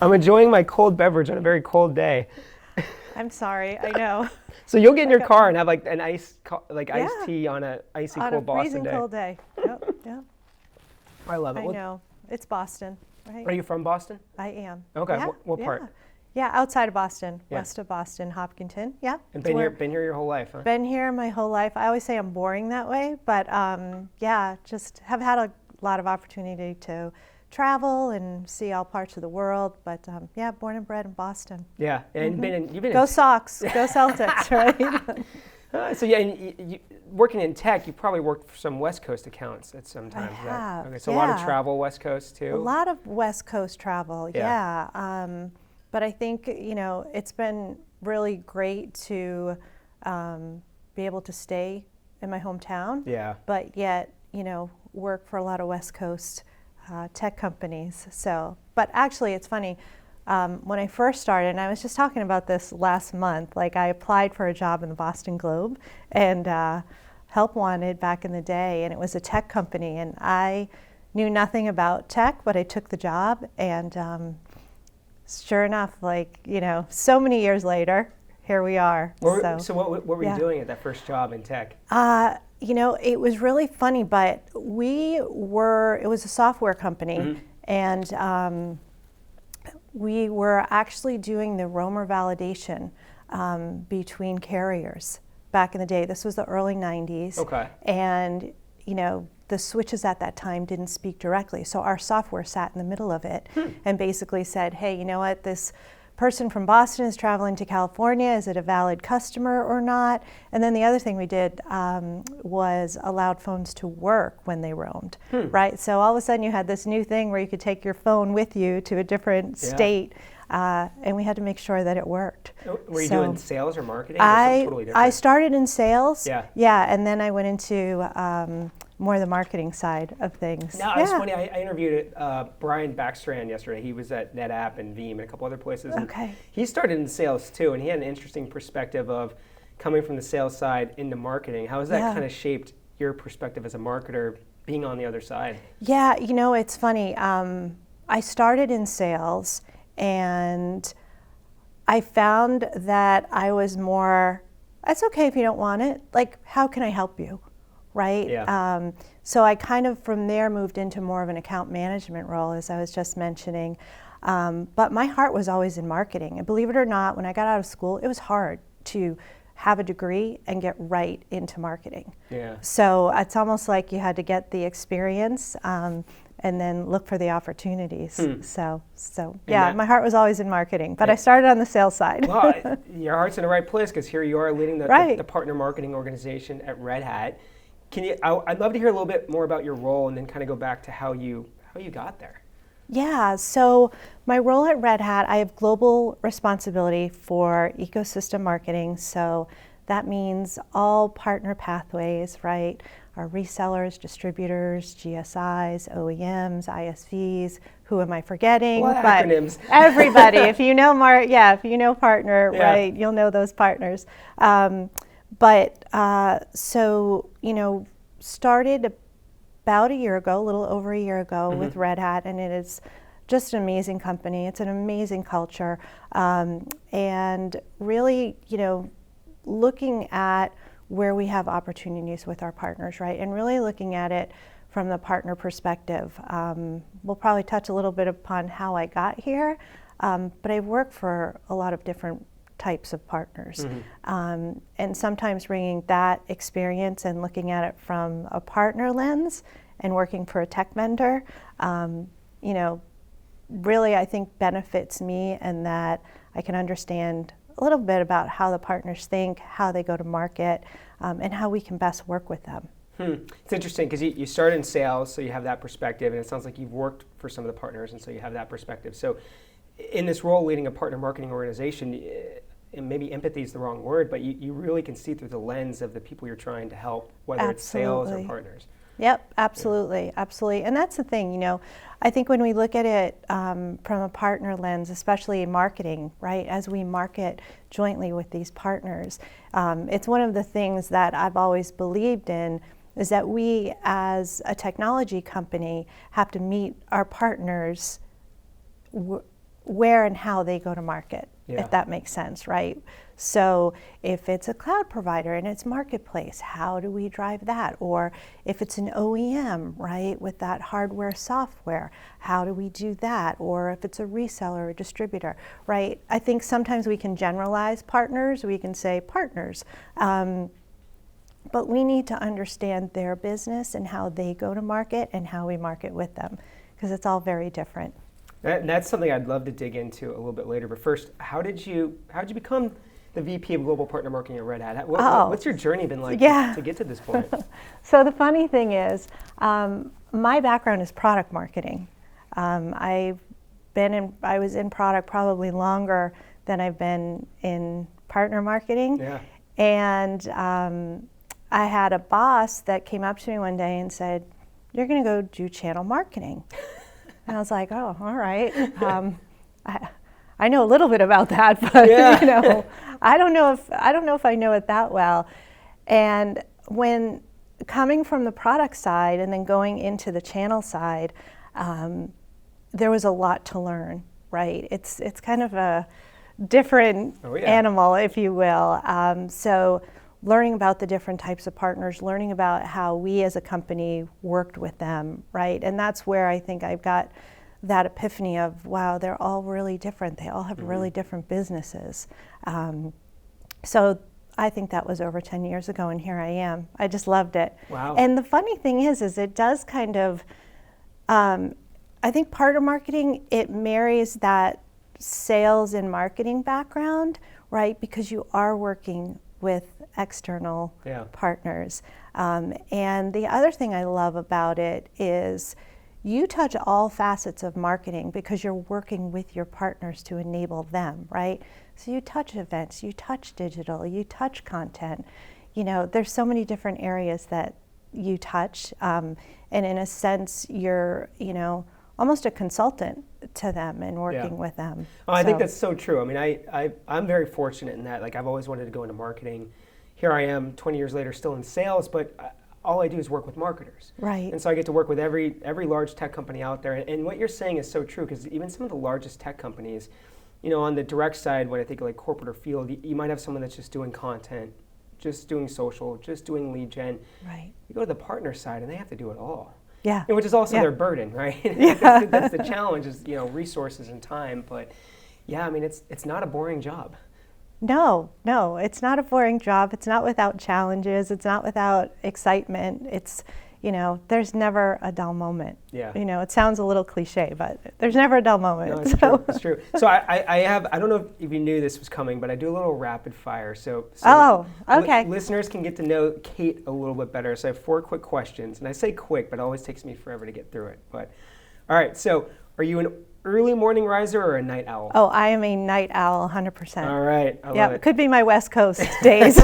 I'm enjoying my cold beverage on a very cold day. I'm sorry, I know. So you'll get in your car and have like an iced tea on a icy on cold a Boston freezing day. cold day. Yep, yep. I love it. I know. It's Boston, right? Are you from Boston? I am. Okay. Yeah, What part? Yeah, outside of Boston, Yeah. west of Boston, Hopkinton. Yeah. And been here your whole life, huh? Been here my whole life. I always say I'm boring that way, but yeah, just have had a lot of opportunity to travel and see all parts of the world. But yeah, born and bred in Boston. Yeah, and you've been Go Sox, go Celtics, right? So yeah, and you, working in tech, you probably worked for some West Coast accounts at some time. I have. Okay, so a lot of travel West Coast too. A lot of West Coast travel, yeah. But I think it's been really great to be able to stay in my hometown. Yeah. But yet work for a lot of West Coast tech companies. So, but actually, it's funny. When I first started, and I was just talking about this last month, like I applied for a job in the Boston Globe and help wanted back in the day, and it was a tech company, and I knew nothing about tech, but I took the job, and sure enough, so many years later, here we are. So what were you doing at that first job in tech? It was really funny, but it was a software company, and we were actually doing the roamer validation between carriers back in the day. This was the early 90s. Okay. And, the switches at that time didn't speak directly. So our software sat in the middle of it and basically said, hey, you know what, this person from Boston is traveling to California. Is it a valid customer or not? And then the other thing we did was allowed phones to work when they roamed, right? So all of a sudden you had this new thing where you could take your phone with you to a different state, and we had to make sure that it worked. Were you doing sales or marketing or something totally different? I started in sales, yeah, and then I went into more the marketing side of things. No, it's funny. I interviewed Brian Backstrand yesterday. He was at NetApp and Veeam and a couple other places. Okay. He started in sales too, and he had an interesting perspective of coming from the sales side into marketing. How has that kind of shaped your perspective as a marketer, being on the other side? Yeah, it's funny. I started in sales, and I found that I was more, it's okay if you don't want it. Like, how can I help you? Right? Yeah. So I kind of from there moved into more of an account management role, as I was just mentioning. But my heart was always in marketing. And believe it or not, when I got out of school, it was hard to have a degree and get right into marketing. Yeah. So it's almost like you had to get the experience and then look for the opportunities. So yeah, my heart was always in marketing, but I started on the sales side. Well, your heart's in the right place because here you are leading the partner marketing organization at Red Hat. I'd love to hear a little bit more about your role and then kind of go back to how you got there. Yeah, so my role at Red Hat, I have global responsibility for ecosystem marketing. So that means all partner pathways, right? Our resellers, distributors, GSIs, OEMs, ISVs. Who am I forgetting? A lot of acronyms. Everybody. If you know partner, right? You'll know those partners. Started about a year ago, a little over a year ago with Red Hat, and it is just an amazing company. It's an amazing culture, and really, looking at where we have opportunities with our partners, right? And really looking at it from the partner perspective. We'll probably touch a little bit upon how I got here, but I've worked for a lot of different types of partners. And sometimes bringing that experience and looking at it from a partner lens and working for a tech vendor, really I think benefits me, and that I can understand a little bit about how the partners think, how they go to market, and how we can best work with them. It's interesting because you started in sales, so you have that perspective, and it sounds like you've worked for some of the partners, and so you have that perspective. So in this role leading a partner marketing organization, and maybe empathy is the wrong word, but you really can see through the lens of the people you're trying to help, whether it's sales or partners. Yep, absolutely, absolutely. And that's the thing, I think when we look at it from a partner lens, especially in marketing, right, as we market jointly with these partners, it's one of the things that I've always believed in is that we as a technology company have to meet our partners where and how they go to market, if that makes sense, right? So if it's a cloud provider and it's marketplace, how do we drive that? Or if it's an OEM, right, with that hardware, software, how do we do that? Or if it's a reseller or distributor, right? I think sometimes we can generalize partners, we can say partners, but we need to understand their business and how they go to market and how we market with them, because it's all very different. That's something I'd love to dig into a little bit later. But first, how did you become the VP of Global Partner Marketing at Red Hat? What's your journey been like to get to this point? So the funny thing is, my background is product marketing. I was in product probably longer than I've been in partner marketing. Yeah. And I had a boss that came up to me one day and said, "You're going to go do channel marketing." And I was like, "Oh, all right." I know a little bit about that, but I don't know if I know it that well. And when coming from the product side and then going into the channel side, there was a lot to learn. Right? It's kind of a different animal, if you will. So learning about the different types of partners, learning about how we as a company worked with them, right? And that's where I think I've got that epiphany of, wow, they're all really different. They all have really different businesses. So I think that was over 10 years ago, and here I am. I just loved it. Wow. And the funny thing is it does kind of, I think partner marketing, it marries that sales and marketing background, right? Because you are working with external partners. And the other thing I love about it is you touch all facets of marketing because you're working with your partners to enable them, right? So you touch events, you touch digital, you touch content. There's so many different areas that you touch. And in a sense, you're, almost a consultant to them and working with them. Oh, I think that's so true. I mean, I'm very fortunate in that. Like, I've always wanted to go into marketing. Here I am 20 years later still in sales, but all I do is work with marketers. Right. And so I get to work with every large tech company out there. And what you're saying is so true, because even some of the largest tech companies, on the direct side, when I think like corporate or field, you might have someone that's just doing content, just doing social, just doing lead gen. Right. You go to the partner side and they have to do it all. Yeah. Which is also their burden, right? That's the challenge is, resources and time. But yeah, I mean, it's not a boring job. No, it's not a boring job. It's not without challenges. It's not without excitement. It's, there's never a dull moment. Yeah. It sounds a little cliche, but there's never a dull moment. No, it's true. It's true. So I don't know if you knew this was coming, but I do a little rapid fire. So okay. Listeners can get to know Kate a little bit better. So I have 4 quick questions. And I say quick, but it always takes me forever to get through it. But all right, so are you an early morning riser or a night owl? Oh, I am a night owl, 100%. All right, I love it. Could be my West Coast days.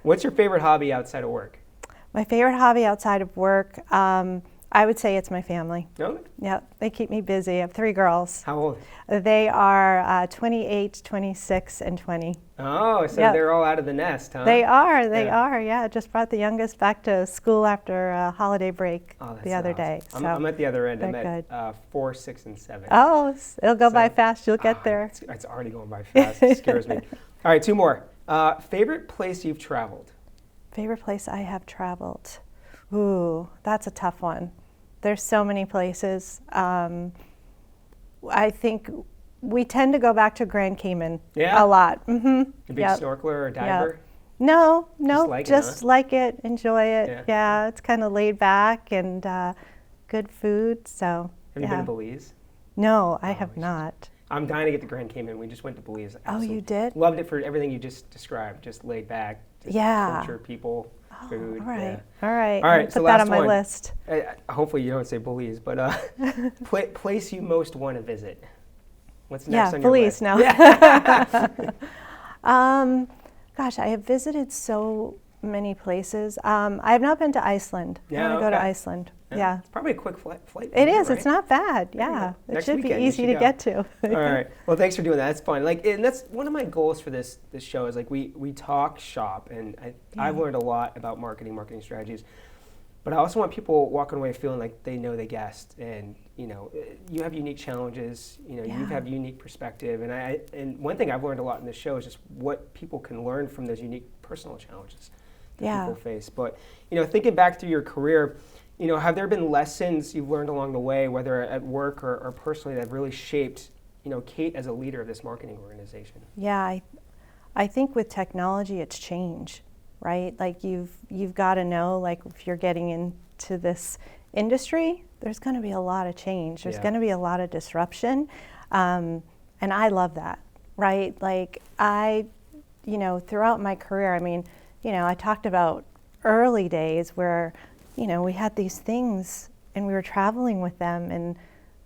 What's your favorite hobby outside of work? My favorite hobby outside of work, I would say it's my family. No? Yep, they keep me busy. I have 3 girls. How old? They are 28, 26, and 20. Oh, so they're all out of the nest, huh? They are, yeah. Just brought the youngest back to school after a holiday break the other day. So I'm at the other end. I'm at 4, 6, and 7. Oh, it'll go by fast. You'll get there. It's already going by fast. It scares me. All right, 2 more. Favorite place you've traveled? Favorite place I have traveled? Ooh, that's a tough one. There's so many places. I think we tend to go back to Grand Cayman a lot. Mm-hmm. A big snorkeler or diver? Yep. No, just like it, enjoy it. Yeah, it's kind of laid back and good food. So. Have you been to Belize? No, I have not. I'm dying to get to Grand Cayman. We just went to Belize. Oh, you did? Loved it for everything you just described. Just laid back. Culture, people, food. All right. Yeah. All right. All right. Put that on my list. Hopefully you don't say Belize, but place you most want to visit. What's next on your Belize, list? No. Gosh, I have visited so many places. I have not been to Iceland. I want to go to Iceland. Yeah. It's probably a quick flight. It is. Right? It's not bad. Yeah. It should be easy to get to. All right. Well, thanks for doing that. That's fun. Like, and that's one of my goals for this show is like we talk shop, and I've learned a lot about marketing strategies. But I also want people walking away feeling like they know they guessed, and you have unique challenges. You have unique perspective, and one thing I've learned a lot in this show is just what people can learn from those unique personal challenges that people face. But thinking back through your career, have there been lessons you've learned along the way, whether at work or personally, that have really shaped Kate as a leader of this marketing organization? Yeah, I think with technology, it's change. Right? Like you've got to know, like if you're getting into this industry, there's going to be a lot of change. There's going to be a lot of disruption. And I love that, right? Like throughout my career, I mean, I talked about early days where, we had these things and we were traveling with them and,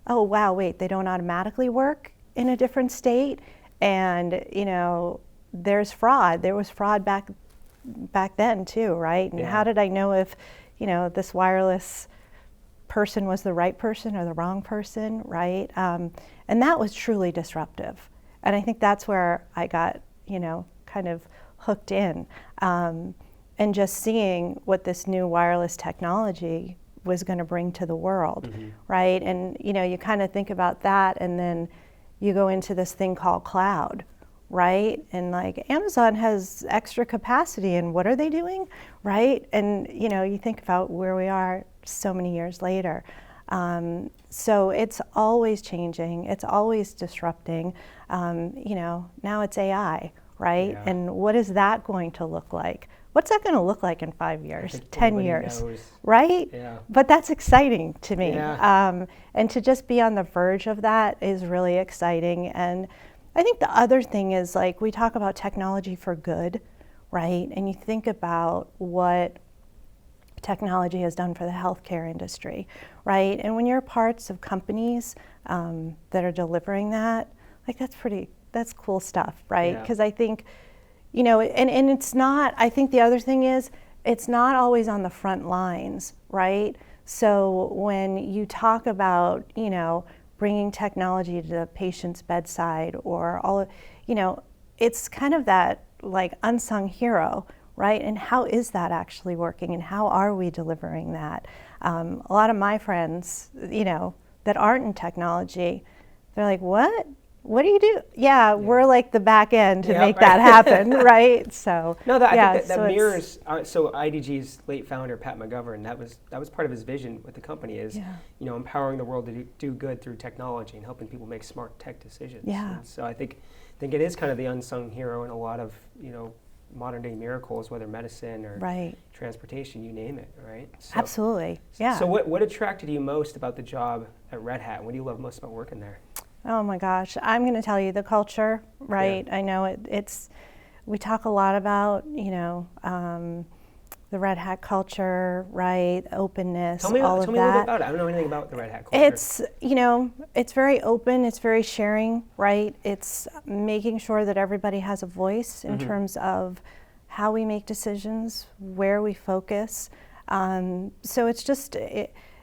oh, wow, wait, they don't automatically work in a different state. And, there's fraud. There was fraud back then too, right? And how did I know if, this wireless person was the right person or the wrong person, right? And that was truly disruptive. And I think that's where I got, kind of hooked in. And just seeing what this new wireless technology was going to bring to the world, right? And, you kind of think about that, and then you go into this thing called cloud, right? And like Amazon has extra capacity, and what are they doing, right? And you think about where we are so many years later. So it's always changing, it's always disrupting. Now it's AI, right? Yeah. And what is that going to look like? What's that going to look like in 5 years, 10 years, knows. right? Yeah. But that's exciting to me. Yeah. And to just be on the verge of that is really exciting. And I think the other thing is, like, we talk about technology for good, right? And you think about what technology has done for the healthcare industry, right? And when you're parts of companies that are delivering that, like, that's cool stuff, right? Because I think, and it's not, I think the other thing is, it's not always on the front lines, right? So when you talk about, bringing technology to the patient's bedside, or all, it's kind of that like unsung hero, right? And how is that actually working, and how are we delivering that? A lot of my friends, that aren't in technology, they're like, what? What do you do? Yeah, we're like the back end to make that happen, right? So no, I think that mirrors. So IDG's late founder Pat McGovern, that was part of his vision with the company is, empowering the world to do good through technology and helping people make smart tech decisions. Yeah. And so I think it is kind of the unsung hero in a lot of modern day miracles, whether medicine or transportation, you name it, right? So, absolutely. Yeah. So what attracted you most about the job at Red Hat? What do you love most about working there? Oh my gosh, I'm going to tell you the culture, right? Yeah. I know it's, we talk a lot about, the Red Hat culture, right? Openness, all of that. Tell me a little bit about it. I don't know anything about the Red Hat culture. It's, it's very open, it's very sharing, right? It's making sure that everybody has a voice in terms of how we make decisions, where we focus. So it's just,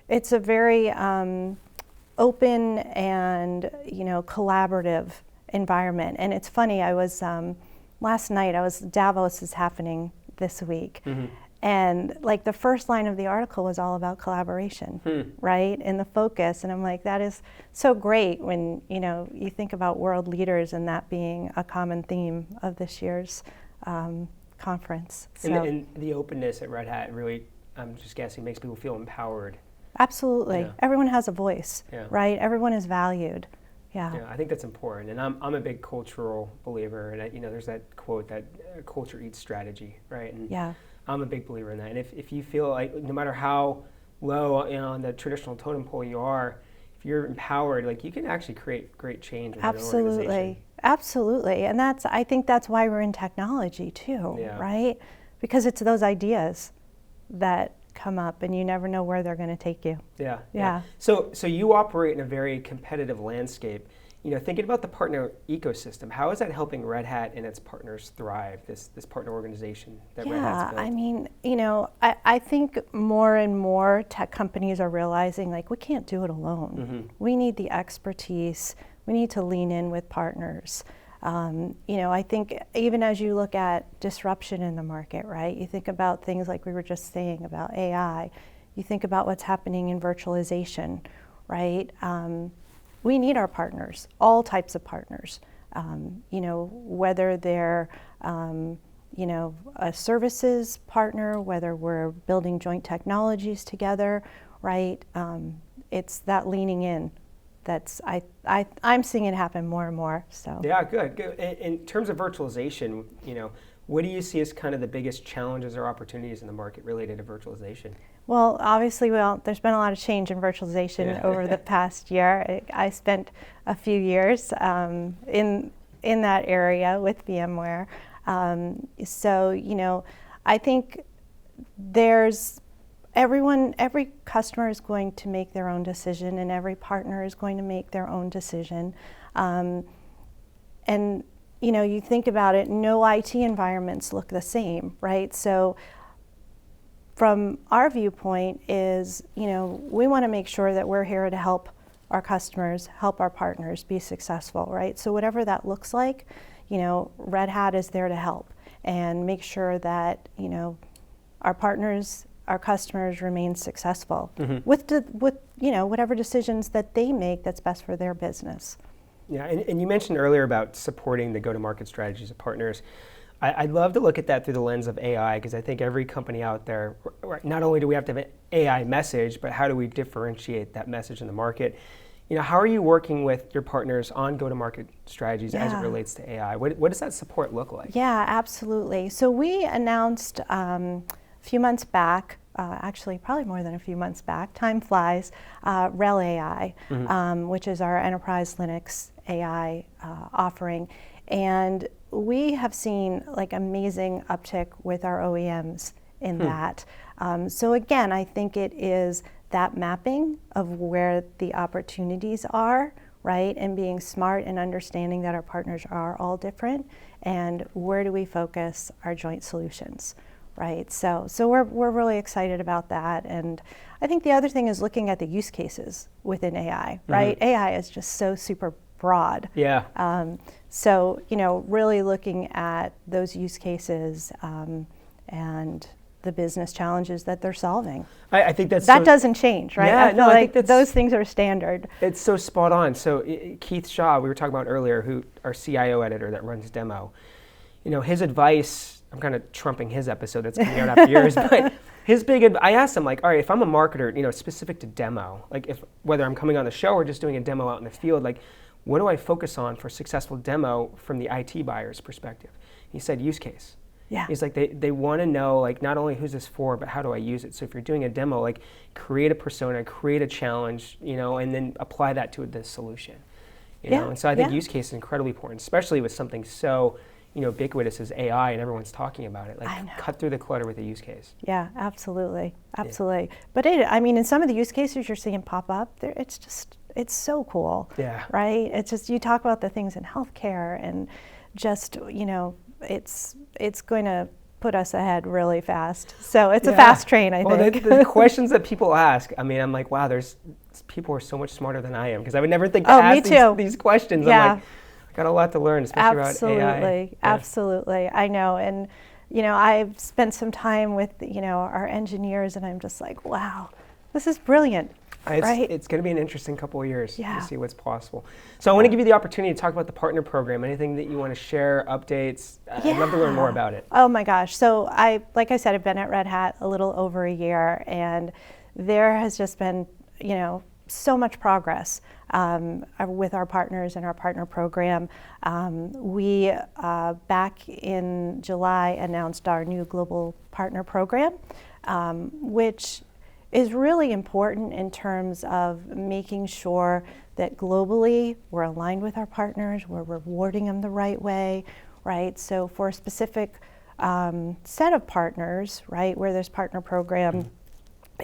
it's a very, open and collaborative environment. And it's funny, I was last night, Davos is happening this week, and like the first line of the article was all about collaboration, right? And the focus, and I'm like, that is so great when you think about world leaders and that being a common theme of this year's conference. So. And the openness at Red Hat really, I'm just guessing, makes people feel empowered. Absolutely. Yeah. Everyone has a voice, right? Everyone is valued. Yeah, I think that's important. And I'm a big cultural believer. And there's that quote that culture eats strategy, right? And I'm a big believer in that. And if you feel like no matter how low on the traditional totem pole you are, if you're empowered, like you can actually create great change within an organization. Absolutely. And I think that's why we're in technology too, right? Because it's those ideas that come up, and you never know where they're going to take you. Yeah. So you operate in a very competitive landscape. thinking about the partner ecosystem, how is that helping Red Hat and its partners thrive, this partner organization that Red Hat's built? I mean, I think more and more tech companies are realizing, like, we can't do it alone. We need the expertise. We need to lean in with partners. I think even as you look at disruption in the market, right? You think about things like we were just saying about AI. You think about what's happening in virtualization, right? We need our partners, all types of partners, whether they're, a services partner, whether we're building joint technologies together, right? It's that leaning in that's, I'm seeing it happen more and more, so. Yeah, good. In terms of virtualization, what do you see as kind of the biggest challenges or opportunities in the market related to virtualization? Well, obviously, there's been a lot of change in virtualization over the past year. I spent a few years in that area with VMware. I think every customer is going to make their own decision, and every partner is going to make their own decision. You think about it, no IT environments look the same, right? So from our viewpoint is, we want to make sure that we're here to help our customers, help our partners be successful, right? So whatever that looks like, Red Hat is there to help and make sure that, our partners, our customers remain successful with whatever decisions that they make that's best for their business. Yeah, and you mentioned earlier about supporting the go-to-market strategies of partners. I'd love to look at that through the lens of AI, because I think every company out there, not only do we have to have an AI message, but how do we differentiate that message in the market? How are you working with your partners on go-to-market strategies as it relates to AI? What does that support look like? Yeah, absolutely. So we announced a few months back, actually probably more than a few months back, time flies, RHEL AI, which is our enterprise Linux AI offering. And we have seen amazing uptick with our OEMs in that. So again, I think it is that mapping of where the opportunities are, right? And being smart and understanding that our partners are all different, and where do we focus our joint solutions, right? So we're really excited about that. And I think the other thing is looking at the use cases within AI, right? AI is just so super broad. Yeah. Really looking at those use cases and the business challenges that they're solving. I think that doesn't change, right? Yeah, I feel those things are standard. It's so spot on. So Keith Shaw, we were talking about earlier, our CIO editor that runs Demo, his advice, I'm kind of trumping his episode that's coming out after yours, but I asked him, all right, if I'm a marketer, specific to Demo, whether I'm coming on the show or just doing a demo out in the field, what do I focus on for successful demo from the IT buyer's perspective? He said use case. Yeah. He's they want to know not only who's this for, but how do I use it? So if you're doing a demo, create a persona, create a challenge, and then apply that to the solution. And so I think use case is incredibly important, especially with something so ubiquitous as AI, and everyone's talking about it. Cut through the clutter with a use case. Yeah, absolutely. Yeah. But in some of the use cases you're seeing pop up, it's so cool. Yeah. Right? It's just, you talk about the things in healthcare, and just, it's going to put us ahead really fast. So it's a fast train, I think. The questions that people ask, I'm like, wow, there's people who are so much smarter than I am, because I would never think to ask these questions. Yeah. I'm like, I got a lot to learn, especially about AI. Absolutely. I know. And, I've spent some time with, our engineers, and I'm just like, wow, this is brilliant. Right? It's going to be an interesting couple of years to see what's possible. So I Yeah. want to give you the opportunity to talk about the partner program. Anything that you want to share, updates? I'd love to learn more about it. Oh my gosh. So like I said, I've been at Red Hat a little over a year, and there has just been, so much progress with our partners and our partner program. We, back in July, announced our new global partner program, which is really important in terms of making sure that globally we're aligned with our partners, we're rewarding them the right way, right? So for a specific set of partners, right, where there's partner program,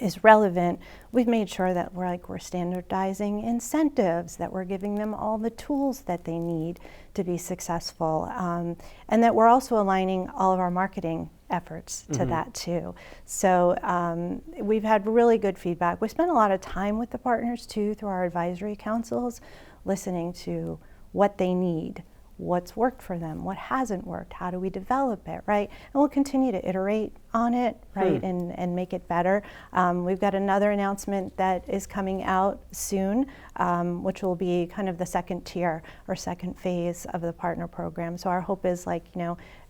is relevant, we've made sure that we're standardizing incentives, that we're giving them all the tools that they need to be successful, and that we're also aligning all of our marketing efforts to that too. So we've had really good feedback. We spend a lot of time with the partners too through our advisory councils, listening to what they need, what's worked for them, what hasn't worked, how do we develop it, right? And we'll continue to iterate on it, right, and make it better. We've got another announcement that is coming out soon, which will be kind of the second tier or second phase of the partner program. So our hope is, like,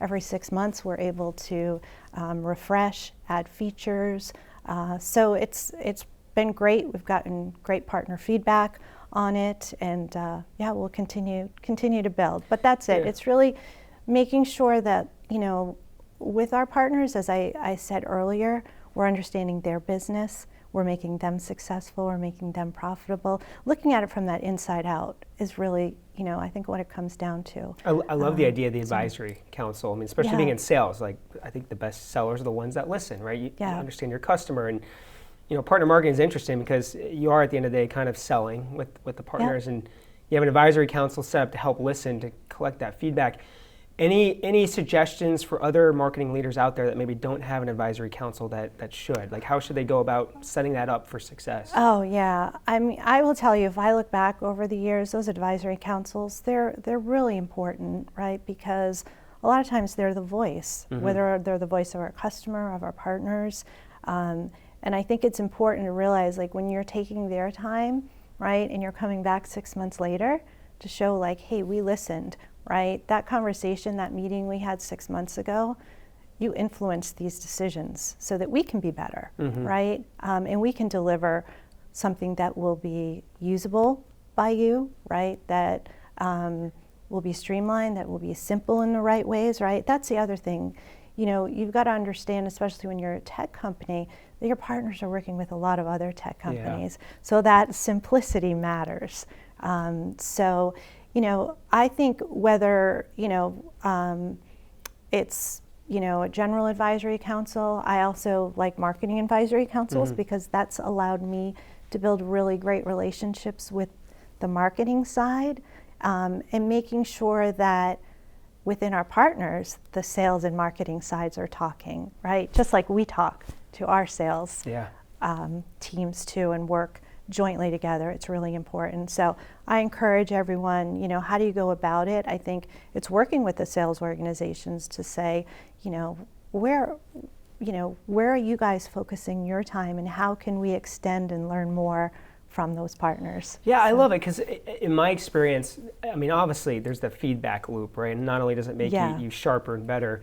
every 6 months we're able to refresh, add features. So it's been great. We've gotten great partner feedback on it, and we'll continue to build. But that's it. It's really making sure that, with our partners, as I said earlier, we're understanding their business, we're making them successful, we're making them profitable. Looking at it from that inside out is really, I think, what it comes down to. I love the idea of the advisory council. I mean, especially being in sales, like, I think the best sellers are the ones that listen, right? You understand your customer, and partner marketing is interesting because you are, at the end of the day, kind of selling with the partners, and you have an advisory council set up to help listen, to collect that feedback. Any suggestions for other marketing leaders out there that maybe don't have an advisory council that should? Like, how should they go about setting that up for success? Oh yeah, I mean, I will tell you, if I look back over the years, those advisory councils, they're really important, right? Because a lot of times they're the voice, whether they're the voice of our customer, of our partners. And I think it's important to realize, like, when you're taking their time, right, and you're coming back 6 months later to show, like, hey, we listened, right? That conversation, that meeting we had 6 months ago, you influenced these decisions so that we can be better, right? And we can deliver something that will be usable by you, right? That will be streamlined, that will be simple in the right ways, right? That's the other thing. You've got to understand, especially when you're a tech company, that your partners are working with a lot of other tech companies. So that simplicity matters. So, I think whether, it's, a general advisory council, I also like marketing advisory councils because that's allowed me to build really great relationships with the marketing side, and making sure that within our partners, the sales and marketing sides are talking, right? Just like we talk to our sales teams too, and work jointly together. It's really important. So I encourage everyone, how do you go about it? I think it's working with the sales organizations to say, where are you guys focusing your time, and how can we extend and learn more from those partners? Yeah, I love it, because in my experience, I mean, obviously there's the feedback loop, right? And not only does it make you sharper and better,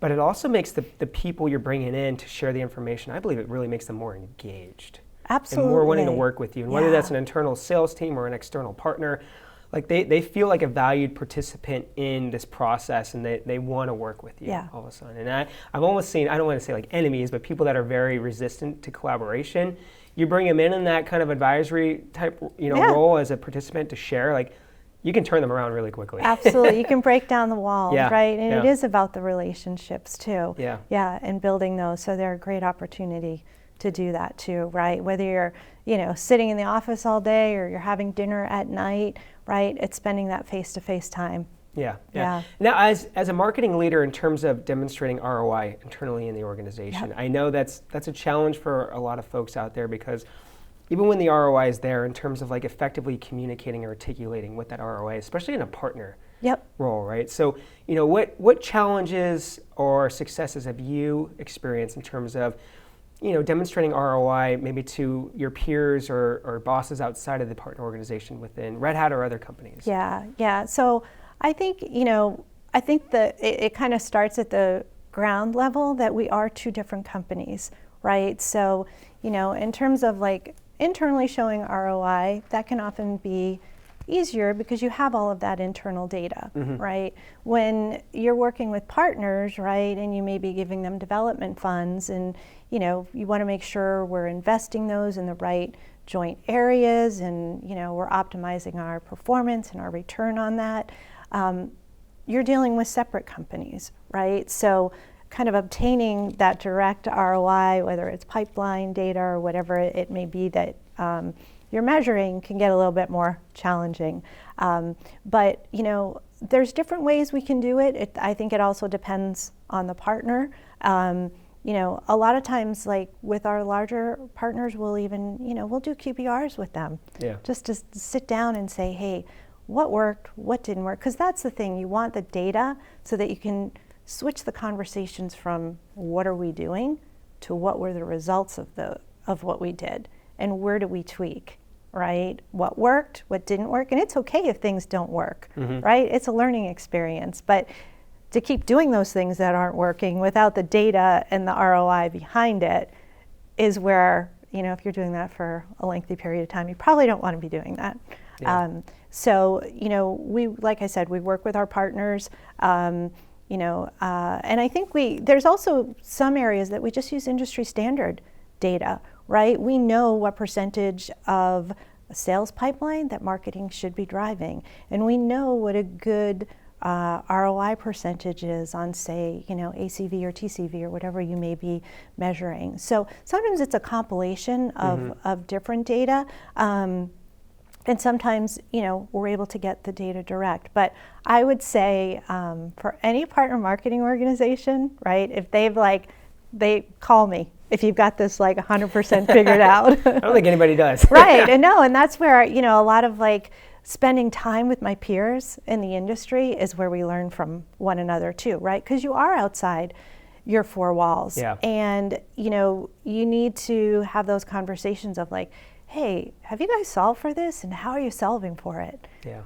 but it also makes the people you're bringing in to share the information, I believe it really makes them more engaged. Absolutely. And more wanting to work with you. And whether that's an internal sales team or an external partner, like, they feel like a valued participant in this process, and they want to work with you all of a sudden. And I've almost seen, I don't want to say like enemies, but people that are very resistant to collaboration. You bring them in that kind of advisory type, role as a participant to share, like, you can turn them around really quickly. Absolutely. You can break down the walls, right? And it is about the relationships too. And building those. So they're a great opportunity to do that too, right? Whether you're, sitting in the office all day or you're having dinner at night, right? It's spending that face-to-face time. Yeah. Now, as a marketing leader, in terms of demonstrating ROI internally in the organization, I know that's a challenge for a lot of folks out there, because even when the ROI is there, in terms of like effectively communicating or articulating what that ROI is, especially in a partner role, right? So, what challenges or successes have you experienced in terms of, demonstrating ROI maybe to your peers or bosses outside of the partner organization within Red Hat or other companies? Yeah. So I think, that it kind of starts at the ground level, that we are two different companies, right? So, in terms of like internally showing ROI, that can often be easier because you have all of that internal data, right? When you're working with partners, right, and you may be giving them development funds, and you want to make sure we're investing those in the right joint areas, and we're optimizing our performance and our return on that. You're dealing with separate companies, right? So kind of obtaining that direct ROI, whether it's pipeline data or whatever it may be that you're measuring, can get a little bit more challenging. But there's different ways we can do it. I think it also depends on the partner. A lot of times, like with our larger partners, we'll even, we'll do QBRs with them. Yeah. Just to sit down and say, hey, what worked, what didn't work? Because that's the thing, you want the data so that you can switch the conversations from what are we doing to what were the results of what we did and where do we tweak, right? What worked, what didn't work, and it's okay if things don't work, right? It's a learning experience, but to keep doing those things that aren't working without the data and the ROI behind it is where, if you're doing that for a lengthy period of time, you probably don't want to be doing that. Yeah. So, we, like I said, we work with our partners, and I think there's also some areas that we just use industry standard data, right? We know what percentage of a sales pipeline that marketing should be driving, and we know what a good ROI percentage is on, say, ACV or TCV or whatever you may be measuring. So sometimes it's a compilation of different data. And sometimes, we're able to get the data direct. But I would say for any partner marketing organization, right, if they call me if you've got this 100% figured out. I don't think anybody does. Right, and that's where, a lot of spending time with my peers in the industry is where we learn from one another too, right? Because you are outside your four walls. Yeah. And, you need to have those conversations of hey, have you guys solved for this, and how are you solving for it? Yeah.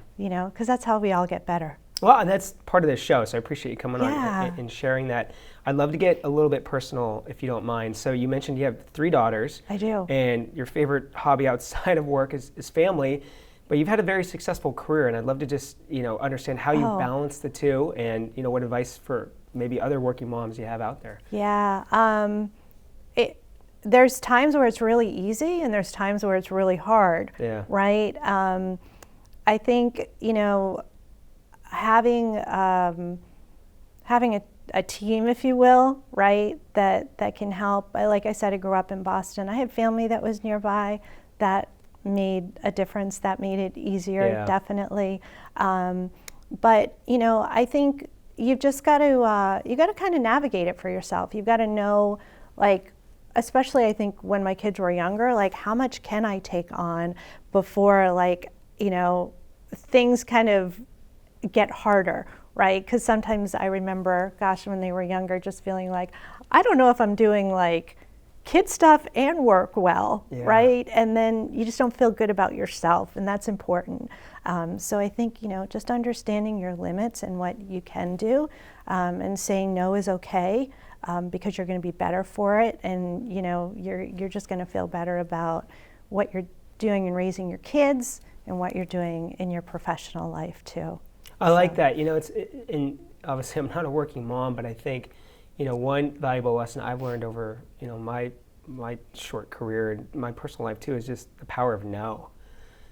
Because that's how we all get better. Well, and that's part of this show, so I appreciate you coming Yeah. on and sharing that. I'd love to get a little bit personal, if you don't mind. So you mentioned you have 3 daughters. I do. And your favorite hobby outside of work is family, but you've had a very successful career, and I'd love to just understand how you balance the two, and what advice for maybe other working moms you have out there. Yeah. There's times where it's really easy and there's times where it's really hard, right? I think, having a team, if you will, right, that can help. Like I said, I grew up in Boston. I had family that was nearby that made a difference, that made it easier, definitely. But, I think you've just got to kind of navigate it for yourself. You've got to know, especially I think when my kids were younger, how much can I take on before things kind of get harder, right? Because sometimes I remember, when they were younger, just feeling I don't know if I'm doing kid stuff and work well, right? And then you just don't feel good about yourself, and that's important. So I think, just understanding your limits and what you can do, and saying no is okay. Because you're going to be better for it, and you're just going to feel better about what you're doing in raising your kids and what you're doing in your professional life too. I like that. And obviously I'm not a working mom, but I think one valuable lesson I've learned over my short career and my personal life too is just the power of no.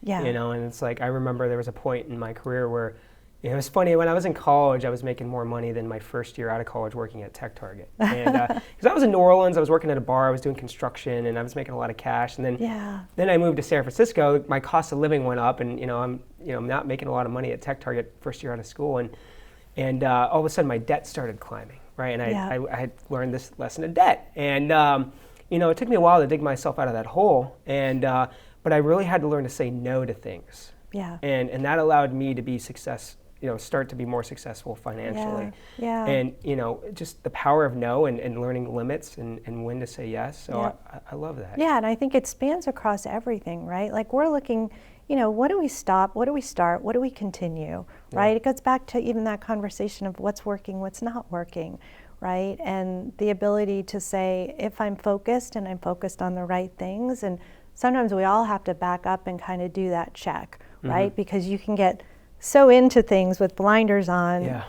Yeah. And it's I remember there was a point in my career where it was funny, when I was in college, I was making more money than my first year out of college working at Tech Target. And because I was in New Orleans, I was working at a bar, I was doing construction, and I was making a lot of cash. And then I moved to San Francisco. My cost of living went up, and I'm not making a lot of money at Tech Target first year out of school. And all of a sudden, my debt started climbing, right? And I had learned this lesson of debt. And it took me a while to dig myself out of that hole. And but I really had to learn to say no to things. Yeah. And that allowed me to be start to be more successful financially. Yeah. And, just the power of no and learning limits and when to say yes. So I love that. Yeah, and I think it spans across everything, right? We're looking, what do we stop? What do we start? What do we continue, right? It goes back to even that conversation of what's working, what's not working, right? And the ability to say, if I'm focused and I'm focused on the right things, and sometimes we all have to back up and kind of do that check, right? Because you can get so into things with blinders on,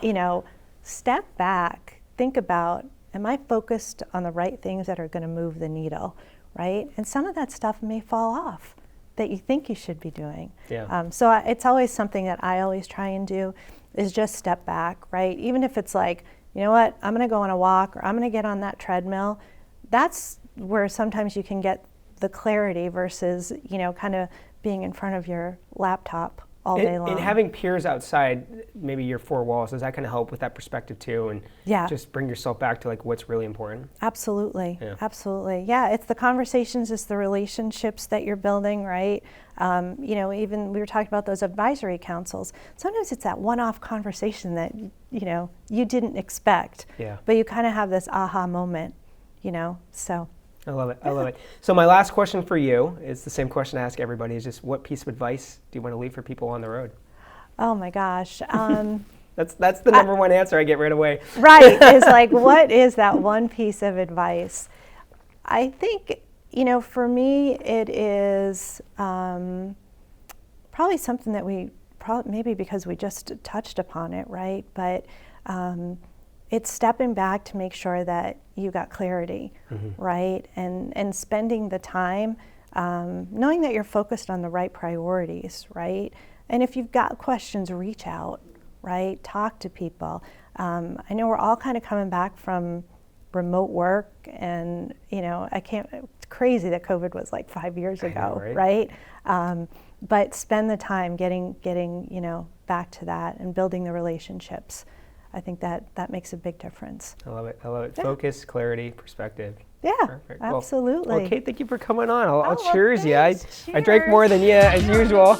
step back, think about, am I focused on the right things that are going to move the needle, right? And some of that stuff may fall off that you think you should be doing. Yeah. So it's always something that I always try and do is just step back, right? Even if it's you know what, I'm going to go on a walk, or I'm going to get on that treadmill. That's where sometimes you can get the clarity versus, kind of being in front of your laptop all day long. And having peers outside, maybe your four walls, does that kind of help with that perspective too? And just bring yourself back to like what's really important? Absolutely. Yeah. Absolutely. Yeah, it's the conversations, it's the relationships that you're building, right? Even we were talking about those advisory councils. Sometimes it's that one-off conversation that, you didn't expect. Yeah. But you kind of have this aha moment, so. I love it. I love it. So my last question for you is the same question I ask everybody, is just what piece of advice do you want to leave for people on the road? Oh my gosh. That's the number one answer I get right away. Right. Is like, what is that one piece of advice? I think, for me, it is probably something that maybe because we just touched upon it, right? But it's stepping back to make sure that you got clarity, right? And spending the time knowing that you're focused on the right priorities, right? And if you've got questions, reach out, right? Talk to people. I know we're all kind of coming back from remote work, and it's crazy that COVID was like 5 years ago, right? But spend the time getting back to that and building the relationships. I think that makes a big difference. I love it. I love it. Yeah. Focus, clarity, perspective. Yeah, perfect. Absolutely. Well, Kate, thank you for coming on. I'll cheers you. I drank more than you as usual.